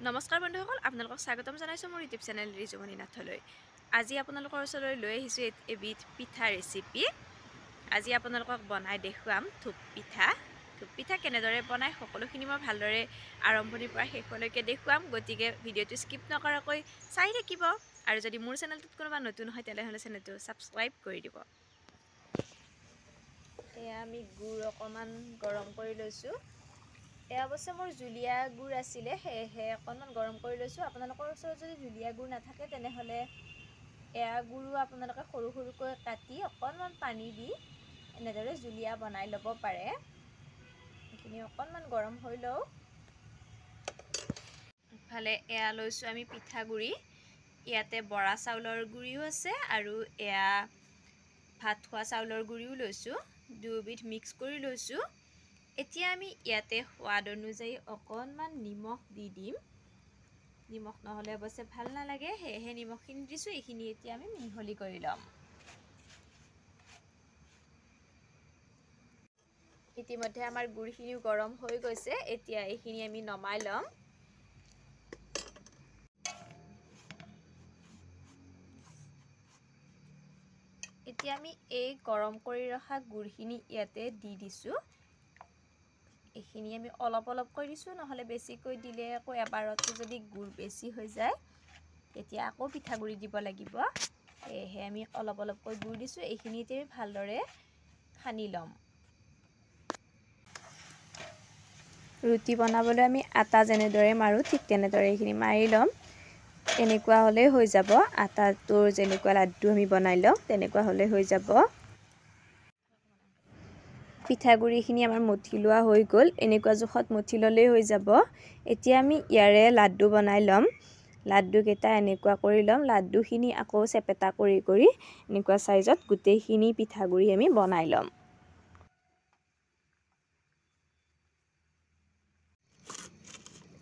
নমস্কাৰ বন্ধুসকল, আপোনালোকক স্বাগতম জনাইছোঁ মোৰ ইউটিউব চেনেল ৰিজুমণি নাথলৈ। আজি আপোনালোকৰ ওচৰলৈ লৈ আহিছোঁ এবিধ পিঠা ৰেচিপি। আজি আপোনালোকক বনাই দেখুৱাম থোপ পিঠা। থোপ পিঠা কেনেদৰে বনায় সকলোখিনি মই ভালদৰে আৰম্ভণিৰ পৰা শেষলৈকে দেখুৱাম, গতিকে ভিডিঅ'টো স্কিপ নকৰাকৈ চাই থাকিব। আৰু যদি মোৰ চেনেলটোত কোনোবা নতুন হয় তেনেহ'লে চেনেলটো ছাবস্ক্ৰাইব কৰি দিব। এয়া আমি গুড় অকণমান গৰম কৰি লৈছোঁ। এয়া অৱশ্যে মোৰ জুলীয়া গুড় আছিলে, সেয়েহে অকণমান গৰম কৰি লৈছোঁ। আপোনালোকৰ ওচৰত যদি জুলীয়া গুড় নাথাকে তেনেহ'লে এয়া গুড়ো আপোনালোকে সৰু সৰুকৈ কাটি অকণমান পানী দি এনেদৰে জুলীয়া বনাই ল'ব পাৰে। এইখিনি অকণমান গৰম হৈ লওক। ইফালে এয়া লৈছোঁ আমি পিঠাগুড়ি। ইয়াতে বৰা চাউলৰ গুড়িও আছে আৰু এয়া ভাত খোৱা চাউলৰ গুড়িও লৈছোঁ। দুয়োবিধ মিক্স কৰি লৈছোঁ। এতিয়া আমি ইয়াতে সোৱাদ অনুযায়ী অকণমান নিমখ দি দিম। নিমখ নহ'লে অৱশ্যে ভাল নালাগে, সেয়েহে নিমখখিনি দিছোঁ। এইখিনি এতিয়া আমি মিহলি কৰি ল'ম। ইতিমধ্যে আমাৰ গুড়খিনিও গৰম হৈ গৈছে। এতিয়া এইখিনি আমি নমাই ল'ম। এতিয়া আমি এই গৰম কৰি ৰখা গুড়খিনি ইয়াতে দি দিছোঁ। এইখিনি আমি অলপ অলপকৈ দিছোঁ, নহ'লে বেছিকৈ দিলে আকৌ এবাৰতে যদি গুড় বেছি হৈ যায় তেতিয়া আকৌ পিঠাগুড়ি দিব লাগিব। সেয়েহে আমি অলপ অলপকৈ গুড় দিছোঁ। এইখিনিতে আমি ভালদৰে সানি ল'ম। ৰুটি বনাবলৈ আমি আটা যেনেদৰে মাৰোঁ ঠিক তেনেদৰে এইখিনি মাৰি ল'ম। এনেকুৱা হ'লেই হৈ যাব। আটাটোৰ যেনেকুৱা লাড্ডু আমি বনাই লওঁ তেনেকুৱা হ'লে হৈ যাব। পিঠাগুড়িখিনি আমাৰ মঠি লোৱা হৈ গ'ল। এনেকুৱা জোখত মঠি ল'লেই হৈ যাব। এতিয়া আমি ইয়াৰে লাড্ডু বনাই ল'ম। লাড্ডুকেইটা এনেকুৱা কৰি ল'ম। লাড্ডুখিনি আকৌ চেপেটা কৰি এনেকুৱা চাইজত গোটেইখিনি পিঠাগুড়ি আমি বনাই ল'ম।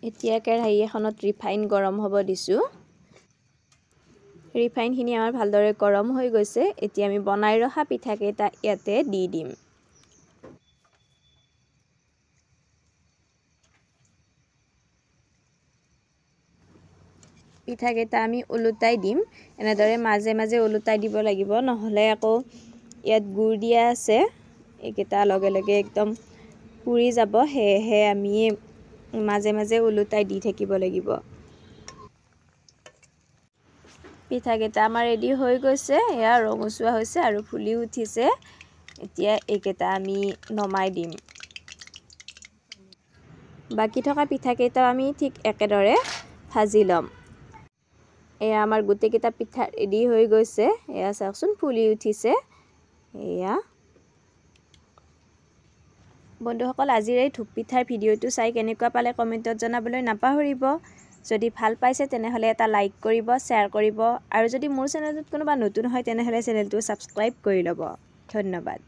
এতিয়া কেৰাহী এখনত ৰিফাইন গৰম হ'ব দিছোঁ। ৰিফাইনখিনি আমাৰ ভালদৰে গৰম হৈ গৈছে। এতিয়া আমি বনাই ৰখা পিঠাকেইটা ইয়াতে দি দিম। পিঠাকেইটা আমি ওলোটাই দিম। এনেদৰে মাজে মাজে ওলোটাই দিব লাগিব, নহ'লে আকৌ ইয়াত গুড় দিয়া আছে, এইকেইটা লগে লগে একদম পুৰি যাব। সেয়েহে আমি মাজে মাজে ওলোটাই দি থাকিব লাগিব। পিঠাকেইটা আমাৰ ৰেডি হৈ গৈছে। এয়া ৰঙচুৱা হৈছে আৰু ফুলি উঠিছে। এতিয়া এইকেইটা আমি নমাই দিম। বাকী থকা পিঠাকেইটাও আমি ঠিক একেদৰে ভাজি ল'ম। এয়া আমাৰ গোটেইকেইটা পিঠা ৰেডি হৈ গৈছে। এয়া চাওকচোন ফুলি উঠিছে। এয়া বন্ধুসকল, আজিৰ এই থোপ পিঠাৰ ভিডিঅ'টো চাই কেনেকুৱা পালে কমেণ্টত জনাবলৈ নাপাহৰিব। যদি ভাল পাইছে তেনেহ'লে এটা লাইক কৰিব, শ্বেয়াৰ কৰিব আৰু যদি মোৰ চেনেলটোত কোনোবা নতুন হয় তেনেহ'লে চেনেলটো ছাবস্ক্ৰাইব কৰি ল'ব। ধন্যবাদ।